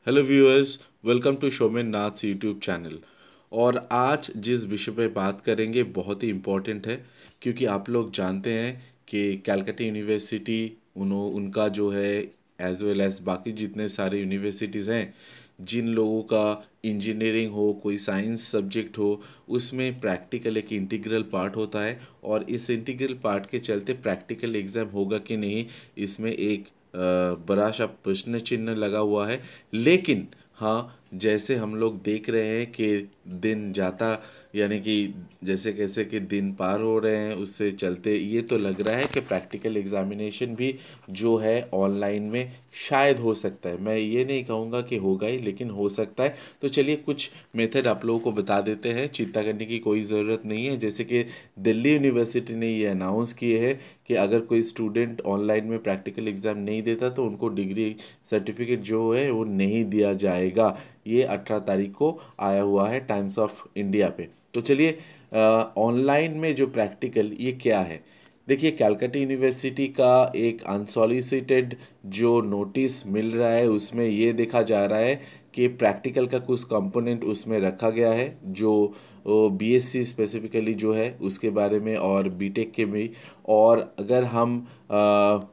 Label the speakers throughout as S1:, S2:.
S1: Hello viewers, welcome to शोमेन नाथ्स YouTube channel. और आज जिस विषय पे बात करेंगे बहुत ही इम्पोर्टेंट है, क्योंकि आप लोग जानते हैं कि कैलकाटा यूनिवर्सिटी उनका जो है एज वेल एज बाकी जितने सारे यूनिवर्सिटीज़ हैं, जिन लोगों का इंजीनियरिंग हो, कोई साइंस सब्जेक्ट हो, उसमें प्रैक्टिकल एक इंटीग्रल पार्ट होता है। और इस इंटीग्रल पार्ट के चलते प्रैक्टिकल एग्ज़ाम होगा कि नहीं, इसमें एक बड़ा सा प्रश्न चिन्ह लगा हुआ है। लेकिन हाँ, जैसे हम लोग देख रहे हैं कि दिन जाता, यानी कि जैसे कैसे कि दिन पार हो रहे हैं, उससे चलते ये तो लग रहा है कि प्रैक्टिकल एग्जामिनेशन भी जो है ऑनलाइन में शायद हो सकता है। मैं ये नहीं कहूँगा कि होगा ही, लेकिन हो सकता है। तो चलिए कुछ मेथड आप लोगों को बता देते हैं, चिंता करने की कोई ज़रूरत नहीं है। जैसे कि दिल्ली यूनिवर्सिटी ने ये अनाउंस किए हैं कि अगर कोई स्टूडेंट ऑनलाइन में प्रैक्टिकल एग्ज़ाम नहीं देता तो उनको डिग्री सर्टिफिकेट जो है वो नहीं दिया जाएगा। ये 18 तारीख को आया हुआ है टाइम्स ऑफ इंडिया पे। तो चलिए, ऑनलाइन में जो प्रैक्टिकल ये क्या है। देखिए, कैलकाटा यूनिवर्सिटी का एक अनसॉलिसिटेड जो नोटिस मिल रहा है, उसमें ये देखा जा रहा है कि प्रैक्टिकल का कुछ कंपोनेंट उसमें रखा गया है, जो बीएससी स्पेसिफिकली जो है उसके बारे में, और बीटेक के भी। और अगर हम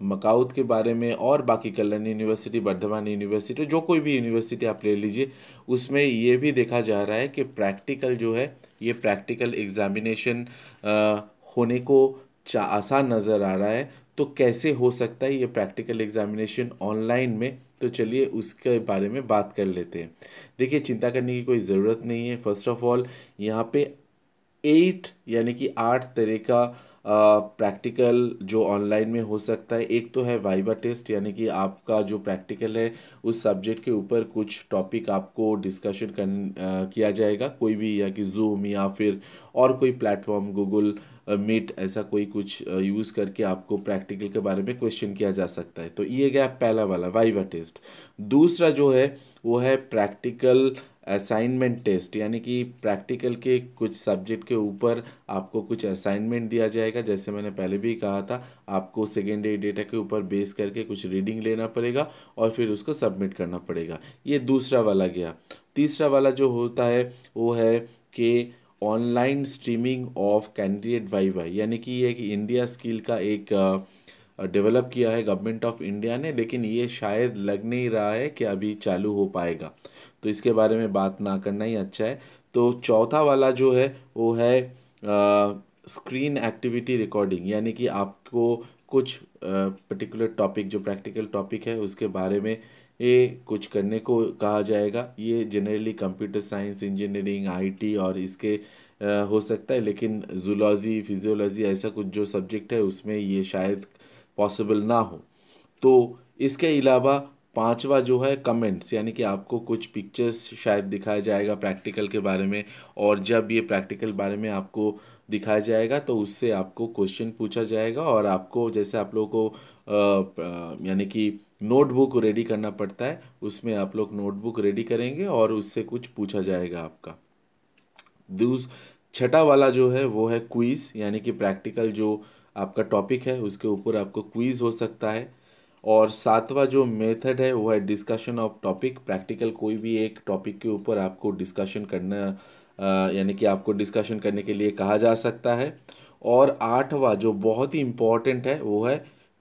S1: मकाउत के बारे में और बाकी कल्याण यूनिवर्सिटी, बर्धमान यूनिवर्सिटी, जो कोई भी यूनिवर्सिटी आप ले लीजिए, उसमें ये भी देखा जा रहा है कि प्रैक्टिकल जो है, ये प्रैक्टिकल एग्जामिनेशन होने को आसान नज़र आ रहा है। तो कैसे हो सकता है ये प्रैक्टिकल एग्जामिनेशन ऑनलाइन में, तो चलिए उसके बारे में बात कर लेते हैं। देखिए, चिंता करने की कोई ज़रूरत नहीं है। फर्स्ट ऑफ ऑल, यहाँ पे 8 यानी कि 8 तरह का प्रैक्टिकल जो ऑनलाइन में हो सकता है। एक तो है वाइवा टेस्ट, यानी कि आपका जो प्रैक्टिकल है उस सब्जेक्ट के ऊपर कुछ टॉपिक आपको डिस्कशन किया जाएगा, कोई भी, या कि जूम या फिर और कोई प्लेटफॉर्म, गूगल मीट, ऐसा कोई कुछ यूज़ करके आपको प्रैक्टिकल के बारे में क्वेश्चन किया जा सकता है। तो ये गया पहला वाला वाइवा टेस्ट। दूसरा जो है वो है प्रैक्टिकल असाइनमेंट टेस्ट, यानी कि प्रैक्टिकल के कुछ सब्जेक्ट के ऊपर आपको कुछ असाइनमेंट दिया जाएगा। जैसे मैंने पहले भी कहा था, आपको सेकेंड डे डेटा के ऊपर बेस करके कुछ रीडिंग लेना पड़ेगा और फिर उसको सबमिट करना पड़ेगा। ये दूसरा वाला गया। तीसरा वाला जो होता है वो है कि online streaming of candidate viva, यानी कि ये कि इंडिया स्किल का एक डेवलप किया है गवर्नमेंट ऑफ इंडिया ने, लेकिन ये शायद लग नहीं रहा है कि अभी चालू हो पाएगा। तो इसके बारे में बात ना करना ही अच्छा है। तो चौथा वाला जो है वो है स्क्रीन एक्टिविटी रिकॉर्डिंग, यानी कि आपको कुछ पर्टिकुलर टॉपिक, जो प्रैक्टिकल टॉपिक है उसके बारे में ये कुछ करने को कहा जाएगा। ये generally computer science, engineering, IT और इसके हो सकता है, लेकिन जूलॉजी, फिजियोलॉजी, ऐसा कुछ जो सब्जेक्ट है उसमें ये शायद पॉसिबल ना हो। तो इसके अलावा पांचवा जो है कमेंट्स, यानी कि आपको कुछ पिक्चर्स शायद दिखाया जाएगा प्रैक्टिकल के बारे में। और जब ये प्रैक्टिकल बारे में आपको दिखाया जाएगा तो उससे आपको क्वेश्चन पूछा जाएगा, और आपको, जैसे आप लोगों को यानी कि नोटबुक रेडी करना पड़ता है, उसमें आप लोग नोटबुक रेडी करेंगे और उससे कुछ पूछा जाएगा आपका। दूस छठा वाला जो है वो है क्विज़, यानी कि प्रैक्टिकल जो आपका टॉपिक है उसके ऊपर आपको क्विज़ हो सकता है। और सातवां जो मेथड है वो है डिस्कशन ऑफ टॉपिक। प्रैक्टिकल कोई भी एक टॉपिक के ऊपर आपको डिस्कशन करना, यानी कि आपको डिस्कशन करने के लिए कहा जा सकता है। और आठवां जो बहुत ही इम्पोर्टेंट है वो है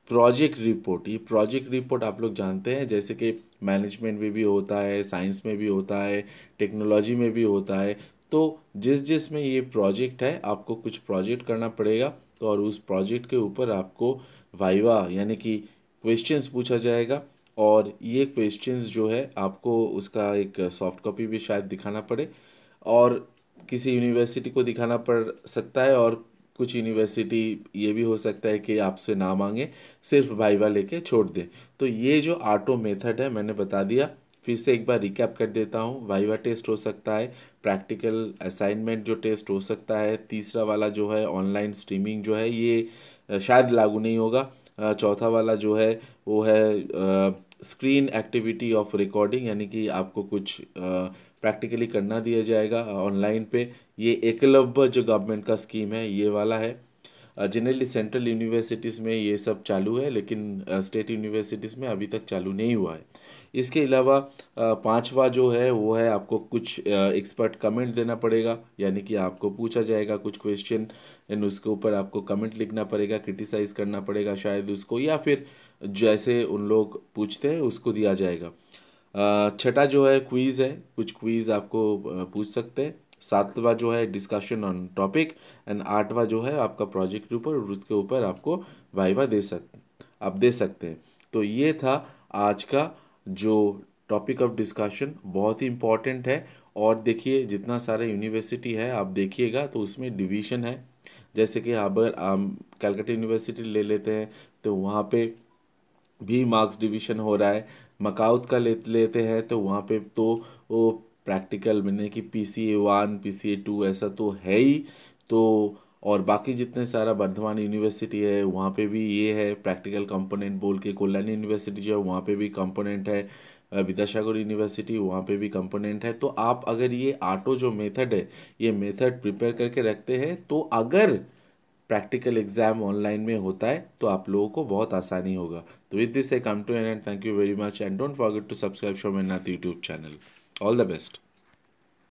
S1: प्रोजेक्ट रिपोर्ट। ये प्रोजेक्ट रिपोर्ट आप लोग जानते हैं, जैसे कि मैनेजमेंट में भी होता है, साइंस में भी होता है, टेक्नोलॉजी में भी होता है। तो जिस जिस में ये प्रोजेक्ट है, आपको कुछ प्रोजेक्ट करना पड़ेगा। तो और उस प्रोजेक्ट के ऊपर आपको वाइवा, यानी कि क्वेश्चंस पूछा जाएगा। और ये क्वेश्चंस जो है आपको उसका एक सॉफ्ट कॉपी भी शायद दिखाना पड़े, और किसी यूनिवर्सिटी को दिखाना पड़ सकता है। और कुछ यूनिवर्सिटी ये भी हो सकता है कि आपसे ना मांगे, सिर्फ वाइवा लेके छोड़ दें। तो ये जो आठों मेथड है मैंने बता दिया। फिर से एक बार रिकैप कर देता हूँ। वाइवा टेस्ट हो सकता है, प्रैक्टिकल असाइनमेंट जो टेस्ट हो सकता है, तीसरा वाला जो है ऑनलाइन स्ट्रीमिंग जो है ये शायद लागू नहीं होगा। चौथा वाला जो है वो है स्क्रीन एक्टिविटी ऑफ रिकॉर्डिंग, यानी कि आपको कुछ प्रैक्टिकली करना दिया जाएगा ऑनलाइन पे। ये एकलव्य जो गवर्नमेंट का स्कीम है ये वाला है। जनरली सेंट्रल यूनिवर्सिटीज़ में ये सब चालू है, लेकिन स्टेट यूनिवर्सिटीज़ में अभी तक चालू नहीं हुआ है। इसके अलावा पांचवा जो है वो है आपको कुछ एक्सपर्ट कमेंट देना पड़ेगा, यानी कि आपको पूछा जाएगा कुछ क्वेश्चन एंड उसके ऊपर आपको कमेंट लिखना पड़ेगा, क्रिटिसाइज़ करना पड़ेगा शायद उसको, या फिर जैसे उन लोग पूछते हैं उसको दिया जाएगा। छठा जो है क्विज़ है, कुछ क्विज़ आपको पूछ सकते हैं। सातवां जो है डिस्कशन ऑन टॉपिक एंड आठवां जो है आपका प्रोजेक्ट ऊपर, और उसके ऊपर आपको वाइवा आप दे सकते हैं। तो ये था आज का जो टॉपिक ऑफ डिस्कशन, बहुत ही इम्पॉर्टेंट है। और देखिए जितना सारा यूनिवर्सिटी है आप देखिएगा तो उसमें डिवीज़न है। जैसे कि अगर हम कैलकाटा यूनिवर्सिटी ले लेते हैं तो वहाँ पे भी मार्क्स डिवीज़न हो रहा है। मकाउत का लेते हैं तो वहाँ पे तो वो प्रैक्टिकल मैंने कि PCA 1 PCA 2 ऐसा तो है ही। तो और बाकी जितने सारा वर्धमान यूनिवर्सिटी है वहाँ पे भी ये है प्रैक्टिकल कंपोनेंट बोल के। कल्याणी यूनिवर्सिटी जो है वहाँ पे भी कंपोनेंट है। विद्यासागर यूनिवर्सिटी वहाँ पे भी कंपोनेंट है। तो आप अगर ये आठों जो मेथड है ये मेथड प्रिपेयर करके रखते हैं तो अगर प्रैक्टिकल एग्जाम ऑनलाइन में होता है तो आप लोगों को बहुत आसानी होगा। तो with this I come to an end thank you very much and don't forget to subscribe Somenath YouTube channel. All the best.